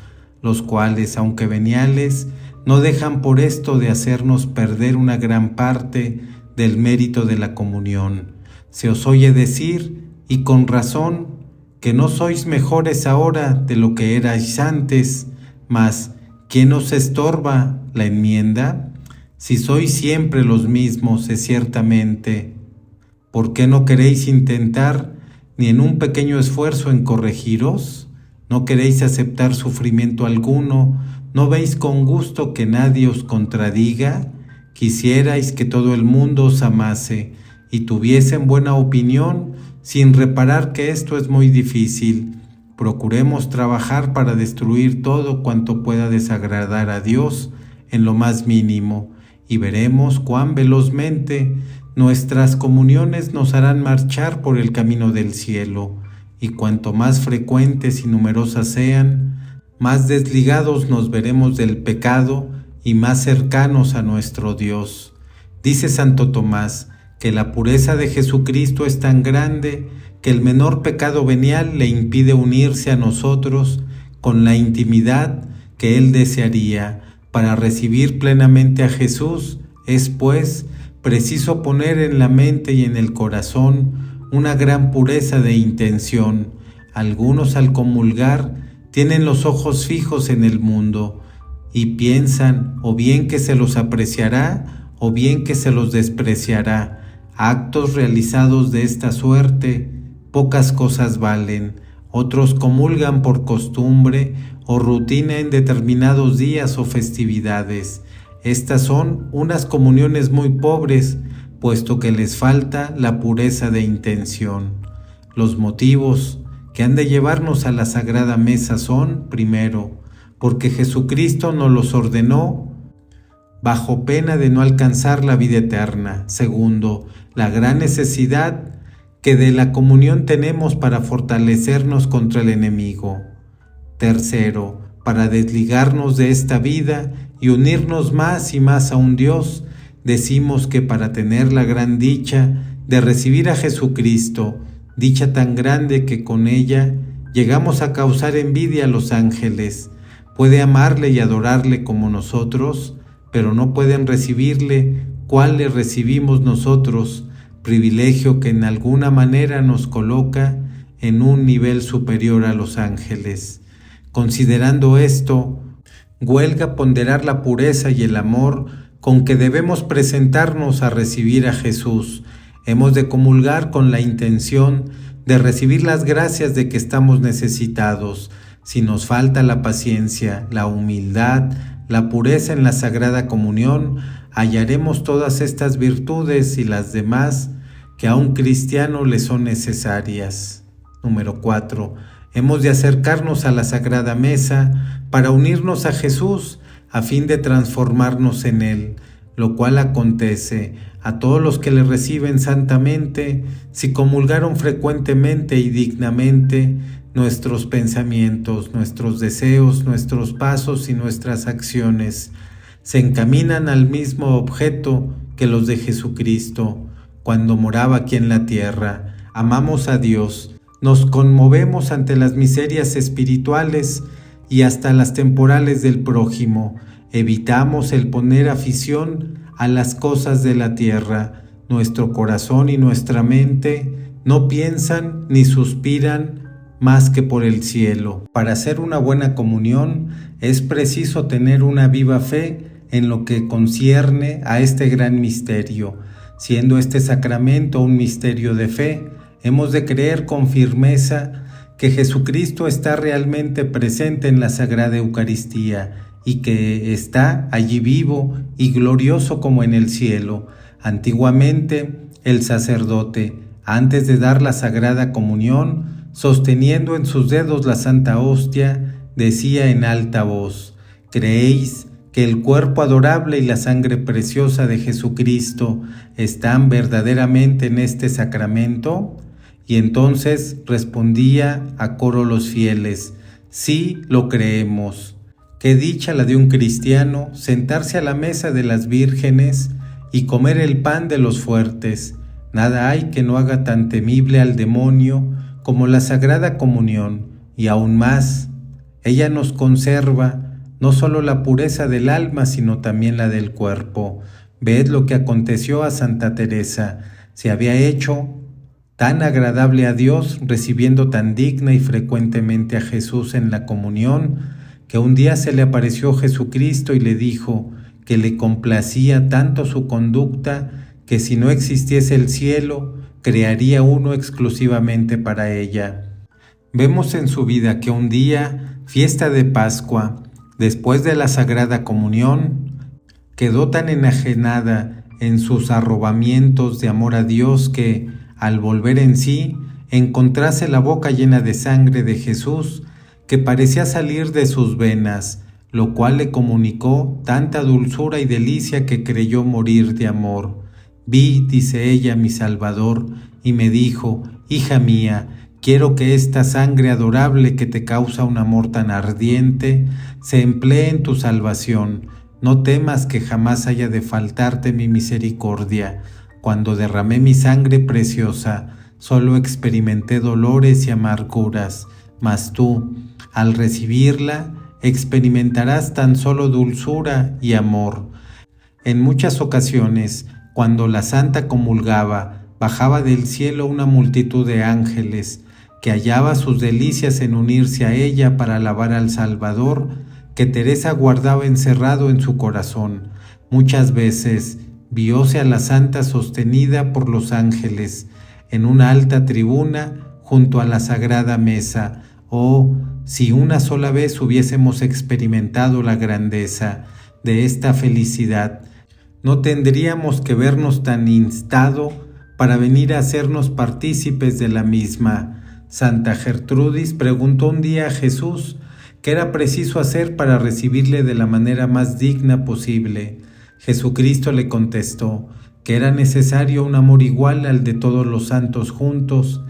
los cuales, aunque veniales, no dejan por esto de hacernos perder una gran parte del mérito de la comunión. Se os oye decir, y con razón, que no sois mejores ahora de lo que erais antes, mas ¿quién os estorba la enmienda? Si sois siempre los mismos, es ciertamente. ¿Por qué no queréis intentar ni en un pequeño esfuerzo en corregiros? ¿No queréis aceptar sufrimiento alguno? ¿No veis con gusto que nadie os contradiga? Quisierais que todo el mundo os amase y tuviesen buena opinión, sin reparar que esto es muy difícil. Procuremos trabajar para destruir todo cuanto pueda desagradar a Dios en lo más mínimo, y veremos cuán velozmente nuestras comuniones nos harán marchar por el camino del cielo, y cuanto más frecuentes y numerosas sean, más desligados nos veremos del pecado y más cercanos a nuestro Dios. Dice Santo Tomás que la pureza de Jesucristo es tan grande que el menor pecado venial le impide unirse a nosotros con la intimidad que Él desearía. Para recibir plenamente a Jesús es, pues, preciso poner en la mente y en el corazón una gran pureza de intención. Algunos al comulgar tienen los ojos fijos en el mundo y piensan o bien que se los apreciará o bien que se los despreciará. Actos realizados de esta suerte pocas cosas valen. Otros comulgan por costumbre o rutina en determinados días o festividades. Estas son unas comuniones muy pobres, puesto que les falta la pureza de intención. Los motivos que han de llevarnos a la Sagrada Mesa son, primero, porque Jesucristo nos los ordenó bajo pena de no alcanzar la vida eterna. Segundo, la gran necesidad que de la comunión tenemos para fortalecernos contra el enemigo. Tercero, para desligarnos de esta vida y unirnos más y más a un Dios, decimos que para tener la gran dicha de recibir a Jesucristo, dicha tan grande que con ella llegamos a causar envidia a los ángeles, puede amarle y adorarle como nosotros, pero no pueden recibirle cual le recibimos nosotros, privilegio que en alguna manera nos coloca en un nivel superior a los ángeles. Considerando esto, huelga ponderar la pureza y el amor con que debemos presentarnos a recibir a Jesús. Hemos de comulgar con la intención de recibir las gracias de que estamos necesitados. Si nos falta la paciencia, la humildad, la pureza en la Sagrada Comunión, hallaremos todas estas virtudes y las demás que a un cristiano le son necesarias. Número 4. Hemos de acercarnos a la Sagrada Mesa para unirnos a Jesús a fin de transformarnos en Él, lo cual acontece a todos los que le reciben santamente si comulgaron frecuentemente y dignamente nuestros pensamientos, nuestros deseos, nuestros pasos y nuestras acciones. se encaminan al mismo objeto que los de Jesucristo cuando moraba aquí en la tierra. Amamos a Dios, nos conmovemos ante las miserias espirituales y hasta las temporales del prójimo. Evitamos el poner afición a las cosas de la tierra. Nuestro corazón y nuestra mente no piensan ni suspiran más que por el cielo. Para hacer una buena comunión es preciso tener una viva fe en lo que concierne a este gran misterio. Siendo este sacramento un misterio de fe, hemos de creer con firmeza que Jesucristo está realmente presente en la Sagrada Eucaristía y que está allí vivo y glorioso como en el cielo. Antiguamente, el sacerdote, antes de dar la Sagrada Comunión, sosteniendo en sus dedos la Santa Hostia, decía en alta voz: ¿creéis que el cuerpo adorable y la sangre preciosa de Jesucristo están verdaderamente en este sacramento? Y entonces respondía a coro los fieles: sí, lo creemos. Qué dicha la de un cristiano sentarse a la mesa de las vírgenes y comer el pan de los fuertes. Nada hay que no haga tan temible al demonio como la Sagrada Comunión, y aún más, ella nos conserva no solo la pureza del alma, sino también la del cuerpo. Ved lo que aconteció a Santa Teresa. Se había hecho tan agradable a Dios, recibiendo tan digna y frecuentemente a Jesús en la comunión, que un día se le apareció Jesucristo y le dijo que le complacía tanto su conducta que si no existiese el cielo, crearía uno exclusivamente para ella. Vemos en su vida que un día, fiesta de Pascua, después de la Sagrada Comunión, quedó tan enajenada en sus arrobamientos de amor a Dios que, al volver en sí, encontrase la boca llena de sangre de Jesús que parecía salir de sus venas, lo cual le comunicó tanta dulzura y delicia que creyó morir de amor. Vi, dice ella, mi Salvador, y me dijo: hija mía, quiero que esta sangre adorable que te causa un amor tan ardiente se emplee en tu salvación. No temas que jamás haya de faltarte mi misericordia. Cuando derramé mi sangre preciosa, solo experimenté dolores y amarguras, mas tú, al recibirla, experimentarás tan solo dulzura y amor. En muchas ocasiones, cuando la santa comulgaba, bajaba del cielo una multitud de ángeles, que hallaba sus delicias en unirse a ella para alabar al Salvador, que Teresa guardaba encerrado en su corazón. Muchas veces vióse a la santa sostenida por los ángeles en una alta tribuna junto a la sagrada mesa. Oh, si una sola vez hubiésemos experimentado la grandeza de esta felicidad, no tendríamos que vernos tan instado para venir a hacernos partícipes de la misma. Santa Gertrudis preguntó un día a Jesús qué era preciso hacer para recibirle de la manera más digna posible. Jesucristo le contestó que era necesario un amor igual al de todos los santos juntos,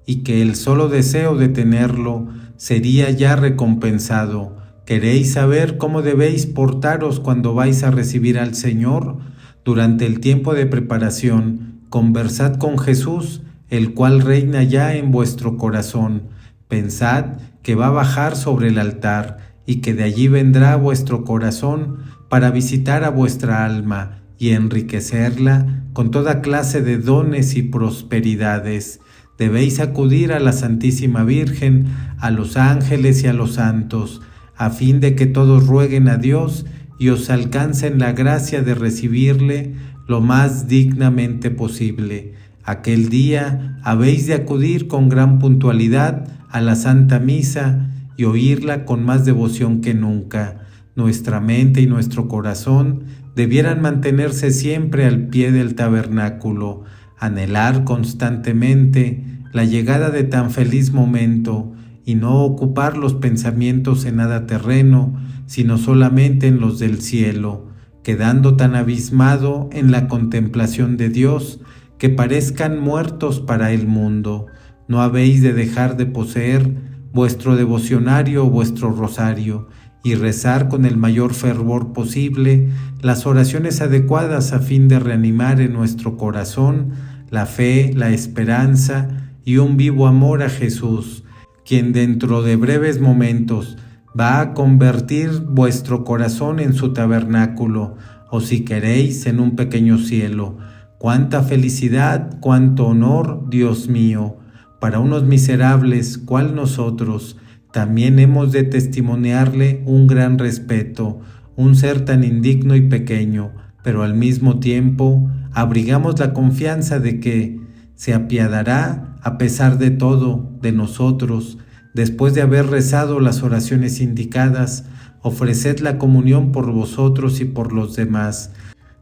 y que el solo deseo de tenerlo sería ya recompensado. ¿Queréis saber cómo debéis portaros cuando vais a recibir al Señor? Durante el tiempo de preparación, conversad con Jesús, el cual reina ya en vuestro corazón. Pensad que va a bajar sobre el altar y que de allí vendrá a vuestro corazón para visitar a vuestra alma y enriquecerla con toda clase de dones y prosperidades. Debéis acudir a la Santísima Virgen, a los ángeles y a los santos, a fin de que todos rueguen a Dios y os alcancen la gracia de recibirle lo más dignamente posible. Aquel día habéis de acudir con gran puntualidad a la Santa Misa y oírla con más devoción que nunca. Nuestra mente y nuestro corazón debieran mantenerse siempre al pie del tabernáculo, anhelar constantemente la llegada de tan feliz momento y no ocupar los pensamientos en nada terreno, sino solamente en los del cielo, quedando tan abismado en la contemplación de Dios que parezcan muertos para el mundo. No habéis de dejar de poseer vuestro devocionario o vuestro rosario, y rezar con el mayor fervor posible las oraciones adecuadas a fin de reanimar en nuestro corazón la fe, la esperanza y un vivo amor a Jesús, quien dentro de breves momentos va a convertir vuestro corazón en su tabernáculo, o si queréis, en un pequeño cielo. ¡Cuánta felicidad, cuánto honor, Dios mío! Para unos miserables, cual nosotros, también hemos de testimoniarle un gran respeto, un ser tan indigno y pequeño, pero al mismo tiempo abrigamos la confianza de que se apiadará, a pesar de todo, de nosotros. Después de haber rezado las oraciones indicadas, ofreced la comunión por vosotros y por los demás,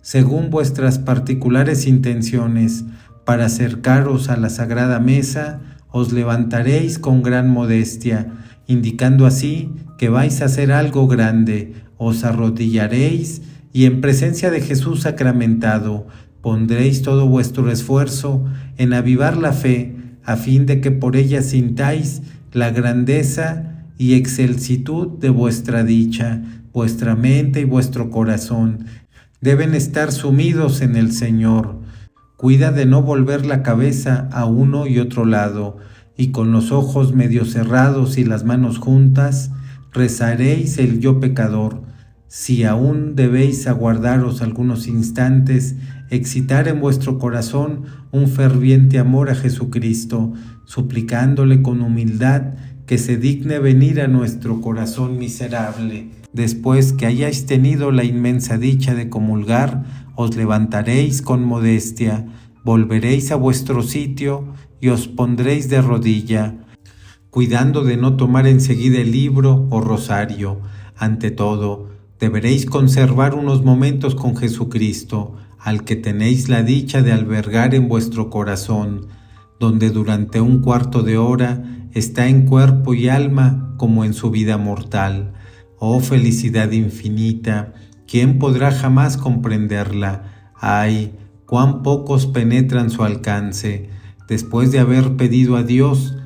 según vuestras particulares intenciones. Para acercaros a la sagrada mesa, os levantaréis con gran modestia, indicando así que vais a hacer algo grande. Os arrodillaréis y en presencia de Jesús sacramentado, pondréis todo vuestro esfuerzo en avivar la fe, a fin de que por ella sintáis la grandeza y excelsitud de vuestra dicha. Vuestra mente y vuestro corazón deben estar sumidos en el Señor. Cuida de no volver la cabeza a uno y otro lado, y con los ojos medio cerrados y las manos juntas, rezaréis el yo pecador. Si aún debéis aguardaros algunos instantes, excitar en vuestro corazón un ferviente amor a Jesucristo, suplicándole con humildad que se digne venir a nuestro corazón miserable. Después que hayáis tenido la inmensa dicha de comulgar, os levantaréis con modestia, volveréis a vuestro sitio y os pondréis de rodilla, cuidando de no tomar enseguida el libro o rosario. Ante todo, deberéis conservar unos momentos con Jesucristo, al que tenéis la dicha de albergar en vuestro corazón, donde durante un cuarto de hora está en cuerpo y alma como en su vida mortal. Oh felicidad infinita, ¿quién podrá jamás comprenderla? ¡Ay, cuán pocos penetran su alcance! Después de haber pedido a Dios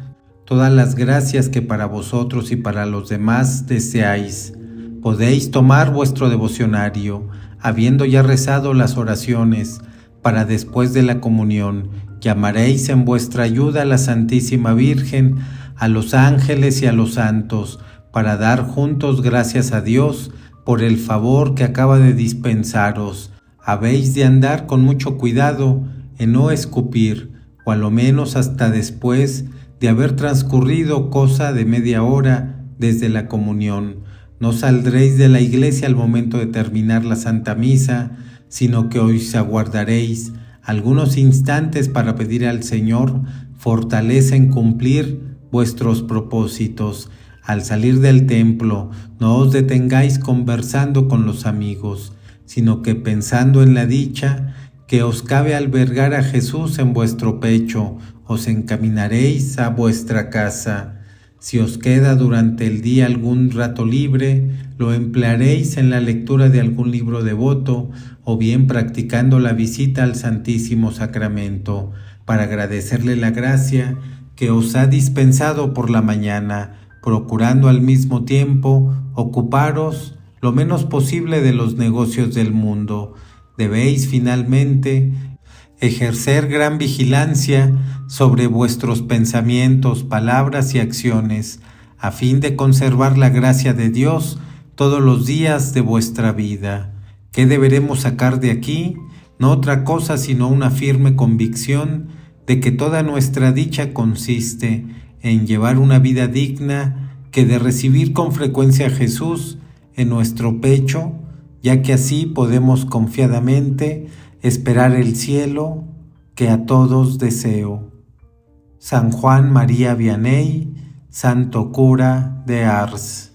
todas las gracias que para vosotros y para los demás deseáis, podéis tomar vuestro devocionario, habiendo ya rezado las oraciones, para después de la comunión, llamaréis en vuestra ayuda a la Santísima Virgen, a los ángeles y a los santos, para dar juntos gracias a Dios por el favor que acaba de dispensaros. Habéis de andar con mucho cuidado en no escupir, o a lo menos hasta después de haber transcurrido cosa de media hora desde la comunión. No saldréis de la iglesia al momento de terminar la Santa Misa, sino que os aguardaréis algunos instantes para pedir al Señor fortaleza en cumplir vuestros propósitos. Al salir del templo, no os detengáis conversando con los amigos, sino que pensando en la dicha que os cabe albergar a Jesús en vuestro pecho, os encaminaréis a vuestra casa. Si os queda durante el día algún rato libre, lo emplearéis en la lectura de algún libro devoto o bien practicando la visita al Santísimo Sacramento, para agradecerle la gracia que os ha dispensado por la mañana, procurando al mismo tiempo ocuparos lo menos posible de los negocios del mundo. Debéis finalmente ejercer gran vigilancia sobre vuestros pensamientos, palabras y acciones, a fin de conservar la gracia de Dios todos los días de vuestra vida. ¿Qué deberemos sacar de aquí? No otra cosa sino una firme convicción de que toda nuestra dicha consiste en llevar una vida digna, que de recibir con frecuencia a Jesús en nuestro pecho, ya que así podemos confiadamente esperar el cielo que a todos deseo. San Juan María Vianney, Santo Cura de Ars.